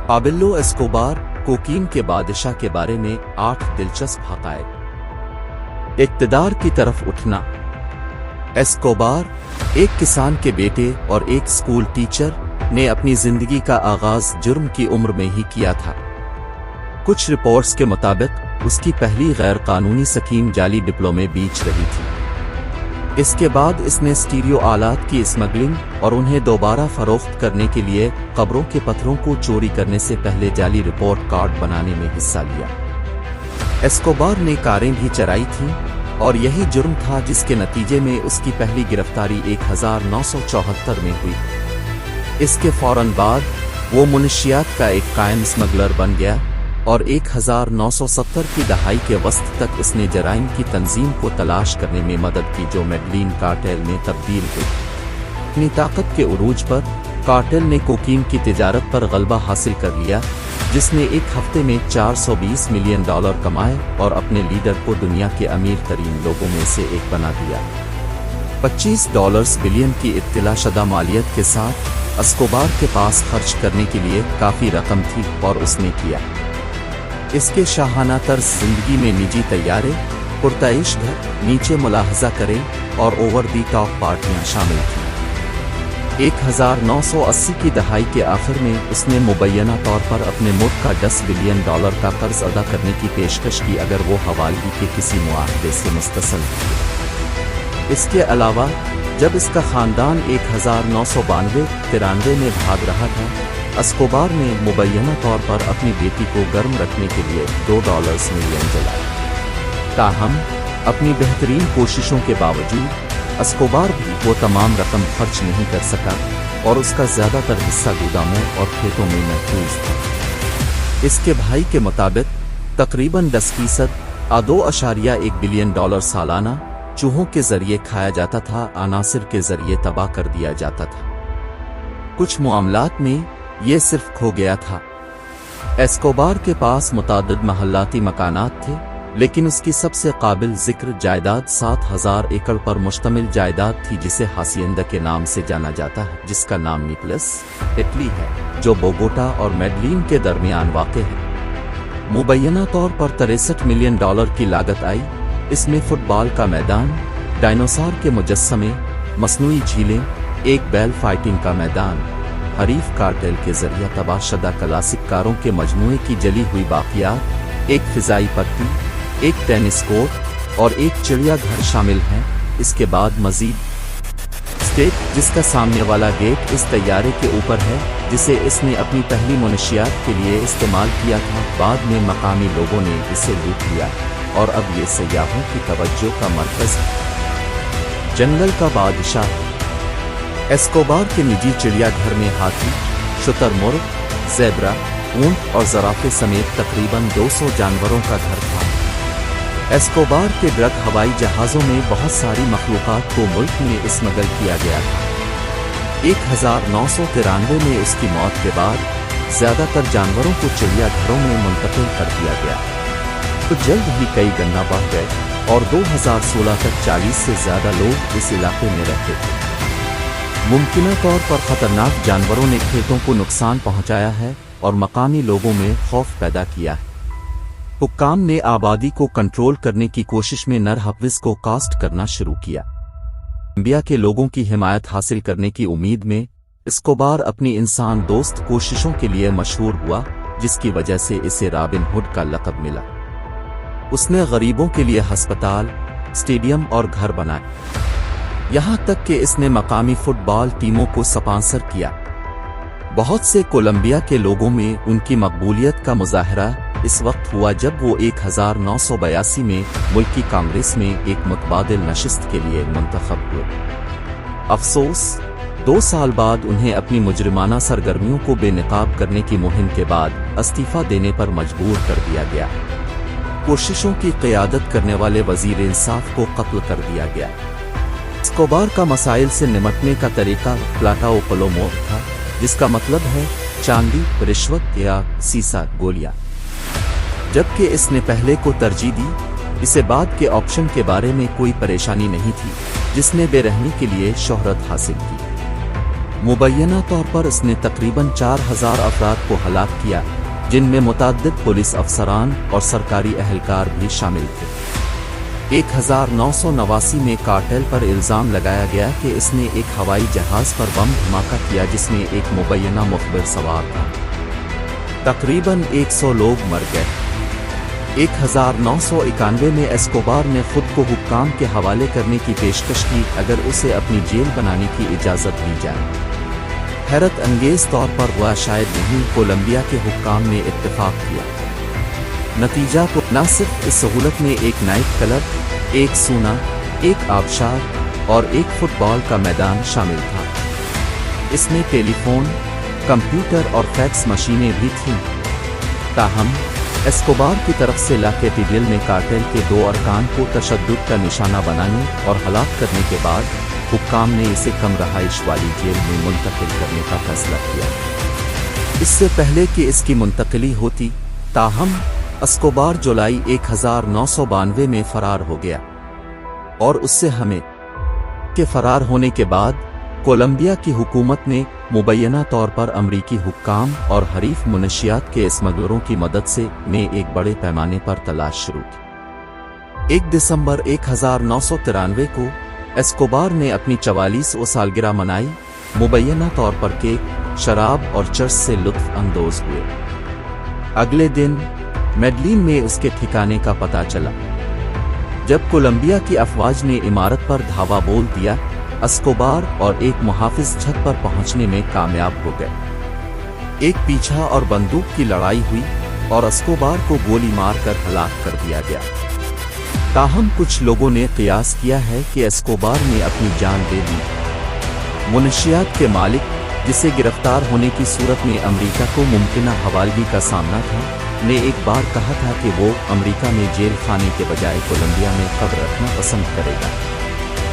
Pablo Escobar, cocaine के बादशाह के बारे में 8 दिलचस्प हक़ाइक़। इक़्तिदार की तरफ उठना। एस्कोबार, एक किसान के बेटे और एक स्कूल टीचर, ने अपनी जिंदगी का आगाज जुर्म की उम्र में ही किया था। कुछ रिपोर्ट्स के मुताबिक उसकी पहली गैर कानूनी स्कीम जाली डिप्लोमे बेच रही थी। इसके बाद इसने स्टीरियो आलात की स्मगलिंग और उन्हें दोबारा फरोख्त करने के लिए कब्रों के पत्थरों को चोरी करने से पहले जाली रिपोर्ट कार्ड बनाने में हिस्सा लिया। एस्कोबार ने कारें भी चराई थीं और यही जुर्म था जिसके नतीजे में उसकी पहली गिरफ्तारी 1974 में हुई। इसके फौरन बाद वो मुनशियात का एक कायम स्मगलर बन गया और 1970 की दहाई के वस्त तक उसने जराइम की तंजीम को तलाश करने में मदद की जो मेडलिन कार्टेल में तब्दील हुई। अपनी ताकत के उरूज पर कार्टेल ने कोकीन की तिजारत पर गलबा हासिल कर लिया, जिसने एक हफ्ते में $420 मिलियन कमाए और अपने लीडर को दुनिया के अमीर तरीन लोगों में से एक बना दिया। $25 बिलियन की इत्तला शुदा मालियत के साथ एस्कोबार के पास खर्च करने के लिए काफ़ी रकम थी और उसने किया। इसके शाहाना तर्ज जिंदगी में निजी तैयारे, पुरताइश घर, नीचे मुलाहजा करें और ओवर दी टॉप पार्टियां शामिल थीं। 1980 की दहाई के आखिर में उसने मुबैना तौर पर अपने मुल्क का $10 बिलियन का कर्ज अदा करने की पेशकश की अगर वो हवालगी के किसी मुआहदे से मुस्तसल थे। इसके अलावा जब इसका खानदान 1992-93 में भाग रहा था, एस्कोबार ने मुबैना तौर पर अपनी बेटी को गर्म रखने के लिए $2 मिलियन जलाए। ताहम अपनी बेहतरीन कोशिशों के बावजूद एस्कोबार भी वो तमाम रकम खर्च नहीं कर सका और उसका ज़्यादातर हिस्सा गोदामों और खेतों में महफूज था। इसके भाई के मुताबिक तकरीबन 10% $2.1 बिलियन सालाना चूहों के जरिए खाया जाता था, अनासिर के जरिए तबाह कर दिया जाता था। कुछ मामलात में ये सिर्फ खो गया था। एस्कोबार के पास मुताद्दिद महल्लाती मकानात थे, लेकिन उसकी सबसे काबिल जिक्र जायदाद 7,000 एकड़ पर मुश्तमिल जायदाद थी जिसे हासिएंदा के नाम से जाना जाता है, जिसका नाम नेपल्स, इटली है, जो बोगोटा और मेडलिन के दरमियान वाक़ है। मुबैना तौर पर $63 मिलियन की लागत आई। इसमें फुटबॉल का मैदान, डायनासोर के मुजस्समे, मसनूई झीलें, एक बैल फाइटिंग का मैदान, हरीफ कार्टेल के जरिए तबाहशुदा क्लासिक कारों के मजमूए की जली हुई बाकियात, एक फिजाई पट्टी, एक टेनिस कोर्ट और एक चिड़ियाघर शामिल हैं। इसके बाद मजीद स्टेट, जिसका सामने वाला गेट इस तैयारे के ऊपर है जिसे इसने अपनी पहली मुनशियात के लिए इस्तेमाल किया था। बाद में मकामी लोगों ने इसे लूट लिया और अब ये सयाहों की तवज्जो का मरकज है। जंगल का बादशाह। एस्कोबार के निजी चिड़ियाघर में हाथी, शुतुरमुर्ग, ज़ेब्रा, ऊंट और ज़राफ़े समेत तकरीबन 200 जानवरों का घर था। एस्कोबार के ड्रग हवाई जहाज़ों में बहुत सारी मखलूक़ात को मुल्क में स्मगल किया गया था। 1993 में उसकी मौत के बाद ज़्यादातर जानवरों को चिड़ियाघरों में मुंतकिल कर दिया गया। तो जल्द ही कई गन्ना बढ़ गए और 2016 तक 40 से ज़्यादा लोग इस इलाके में रहते थे। मुमकिना तौर पर खतरनाक जानवरों ने खेतों को नुकसान पहुंचाया है और मकामी लोगों में खौफ पैदा किया है। हुक्काम ने आबादी को कंट्रोल करने की कोशिश में नर हफ्ज़ को कास्ट करना शुरू किया। कोलंबिया के लोगों की हिमायत हासिल करने की उम्मीद में एस्कोबार अपनी इंसान दोस्त कोशिशों के लिए मशहूर हुआ, जिसकी वजह से इसे रॉबिन हुड का लक़ब मिला। उसने गरीबों के लिए अस्पताल, स्टेडियम और घर बनाए। यहाँ तक कि इसने मकामी फुटबॉल टीमों को स्पॉन्सर किया। बहुत से कोलंबिया के लोगों में उनकी मकबूलियत का मुजाहरा इस वक्त हुआ जब वो 1982 में मुल्की कांग्रेस में एक मुतबादिल नशिस्त के लिए मुंतखब हुए। अफसोस, 2 साल बाद उन्हें अपनी मुजरिमाना सरगर्मियों को बेनकाब करने की मुहिम के बाद इस्तीफा देने पर मजबूर कर दिया गया। कोशिशों की क़यादत करने वाले वज़ीर इंसाफ को कत्ल कर दिया गया। एस्कोबार का मसाइल से निमटने का तरीका प्लाटा ओ पलोमो था, जिसका मतलब है चांदी, रिश्वत या सीसा गोलियां। जबकि इसने पहले को तरजीह दी, इसे बाद के ऑप्शन के बारे में कोई परेशानी नहीं थी, जिसने बेरहमी के लिए शोहरत हासिल की। मुबैना तौर पर इसने तकरीबन 4000 अफराद को हलाक किया, जिनमें मुतअद्दिद पुलिस अफसरान और सरकारी अहलकार भी शामिल थे। 1989 में कार्टेल पर इल्ज़ाम लगाया गया कि इसने एक हवाई जहाज़ पर बम धमाका किया जिसमें एक मुबैना मुखबिर सवार था। तकरीबन 100 लोग मर गए। 1991 में एस्कोबार ने खुद को हुक्काम के हवाले करने की पेशकश की अगर उसे अपनी जेल बनाने की इजाज़त दी जाए। हैरत अंगेज़ तौर पर वह शायद नहीं, कोलंबिया के हुक्काम ने इत्तेफाक किया। नतीजा को न सिर्फ इस सहूलत में एक नाइट क्लब, एक सूना, एक आबशार और एक फुटबॉल का मैदान शामिल था, इसमें टेलीफोन, कंप्यूटर और फैक्स मशीनें भी थीं। ताहम एस्कोबार की तरफ से ला कैटिडियल में कार्टेल के 2 अरकान को तशद्दुद का निशाना बनाने और हलाक करने के बाद हुक्काम ने इसे कम रहाइश वाली जेल में मुंतकिल करने का फैसला किया। इससे पहले कि इसकी मुंतकिली होती, ताहम एस्कोबार जुलाई 1992 में फरार हो गया और उससे हमें के फरार होने के बाद कोलंबिया की हुकूमत ने मुबैना तौर पर अमरीकी हुक्काम और हरीफ मुनशियात के स्मगलरों की मदद से एक बड़े पैमाने पर तलाश शुरू की। 1 दिसंबर 1993 को एस्कोबार ने अपनी 44वीं सालगिरह मनाई। मुबैना तौर पर केक, शराब और चर्च से लुत्फ अंदोज हुए। अगले दिन मेडलिन में उसके ठिकाने का पता चला। जब कोलंबिया की अफवाज ने इमारत पर धावा बोल दिया, एस्कोबार और एक मुहाफिज छत पर पहुंचने में कामयाब हो गए। एक पीछा और बंदूक की लड़ाई हुई और एस्कोबार को गोली मारकर हलाक कर दिया गया। ताहम कुछ लोगों ने कियास किया है कि एस्कोबार ने अपनी जान दे दी। मुनशियात के मालिक, जिसे गिरफ्तार होने की सूरत में अमेरिका को मुमकिना हवालगी का सामना था, ने एक बार कहा था कि वो अमेरिका में जेल खाने के बजाय कोलंबिया में कब्र रखना पसंद करेगा।